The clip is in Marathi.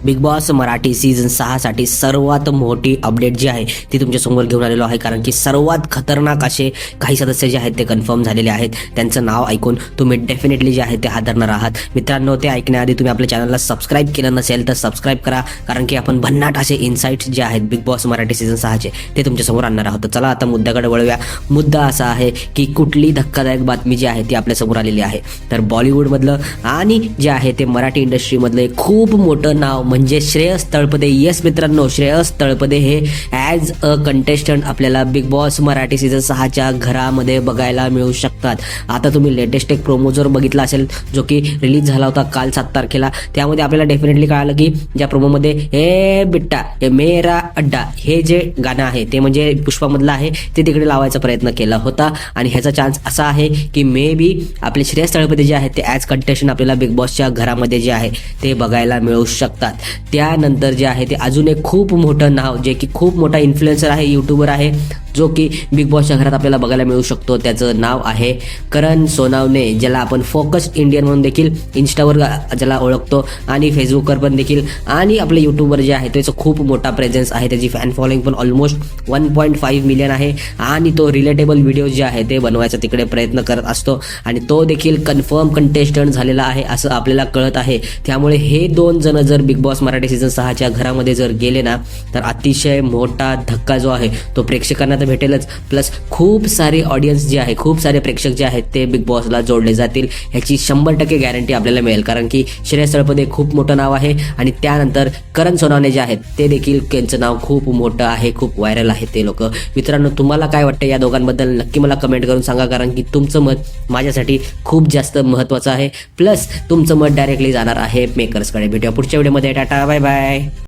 बिग बॉस मराठी सीझन 6 साठी सर्वात मोठी अपडेट जी आहे ती तुमच्यासमोर घेऊन आलेलो आहे, कारण की सर्वात खतरनाक असे काही सदस्य जे आहेत ते कन्फर्म झालेले आहेत. त्यांचं नाव ऐकून तुम्ही डेफिनेटली जे आहे ते हादरणार आहात. मित्रांनो, ते ऐकण्याआधी तुम्ही आपल्या चॅनलला सबस्क्राईब केलं नसेल तर सबस्क्राईब करा, कारण की आपण भन्नाट असे इन्साइट्स जे आहेत बिग बॉस मराठी सीझन 6 चे ते तुमच्यासमोर आणणार आहोत. चला आता मुद्द्याकडे वळूया. मुद्दा असा आहे की कुठली धक्कादायक बातमी जी आहे ती आपल्यासमोर आलेली आहे. तर बॉलिवूडमधलं आणि जे आहे ते मराठी इंडस्ट्रीमधलं एक खूप मोठं नाव म्हणजे श्रेयस तळपदे. येस मित्रांनो, श्रेयस तळपदे हे ॲज अ कंटेस्टंट आपल्याला बिग बॉस मराठी सीझन 6च्या घरामध्ये बघायला मिळू शकतात. आता तुम्ही लेटेस्ट एक प्रोमो जर बघितला असेल जो की रिलीज झाला होता काल 7 तारखेला, त्यामध्ये आपल्याला डेफिनेटली कळालं की ज्या प्रोमोमध्ये हे बिट्टा हे मेरा अड्डा हे जे गाणं आहे ते म्हणजे पुष्पामधलं आहे, ते तिकडे लावायचा प्रयत्न केला होता. आणि ह्याचा चान्स असा आहे की मे बी आपले श्रेयस तळपदे जे आहेत ते ॲज कंटेस्टंट आपल्याला बिग बॉसच्या घरामध्ये जे आहे ते बघायला मिळू शकतात. त्यानंतर जे आहे ते अजून एक खूप मोठं नाव जे की खूप मोठा इन्फ्लुएन्सर आहे, यूट्यूबर आहे, जो की बिग बॉसच्या घरात आपल्याला बघायला मिळू शकतो. त्याचं नाव आहे करण सोनावणे, ज्याला आपण फोकस्ड इंडियन म्हणून देखील इंस्टावर ज्याला ओळखतो आणि फेसबुकवर पण देखील, आणि आपले यूट्यूबवर जे आहे त्याचं खूप मोठा प्रेझेन्स आहे. त्याची फॅन फॉलोइंग पण ऑलमोस्ट 1.5 मिलियन आहे आणि तो रिलेटेबल व्हिडिओ जे आहे ते बनवायचा तिकडे प्रयत्न करत असतो आणि तो देखील कन्फर्म कंटेस्टंट झालेला आहे असं आपल्याला कळत आहे. त्यामुळे हे 2 जण जर बिग बॉस मराठी सीझन 6च्या घरामध्ये जर गेले ना तर अतिशय मोठा धक्का जो आहे तो प्रेक्षकांना भेटेलच, प्लस खूप सारे ऑडियन्स जे आहे, खूप सारे प्रेक्षक जे आहेत ते बिग बॉसला जोडले जातील. ह्याची 100% गॅरंटी आपल्याला मिळेल, कारण की श्रेयस तळपदे खूप मोठं नाव आहे आणि त्यानंतर करण सोनावणे जे आहेत ते देखील त्यांचं नाव खूप मोठं आहे, खूप व्हायरल आहे ते लोक. मित्रांनो, तुम्हाला काय वाटतं या दोघांबद्दल नक्की मला कमेंट करून सांगा, कारण की तुमचं मत माझ्यासाठी खूप जास्त महत्त्वाचं आहे. प्लस तुमचं मत डायरेक्टली जाणार आहे मेकर्सकडे. भेटूया पुढच्या व्हिडिओमध्ये. Tata, bye bye.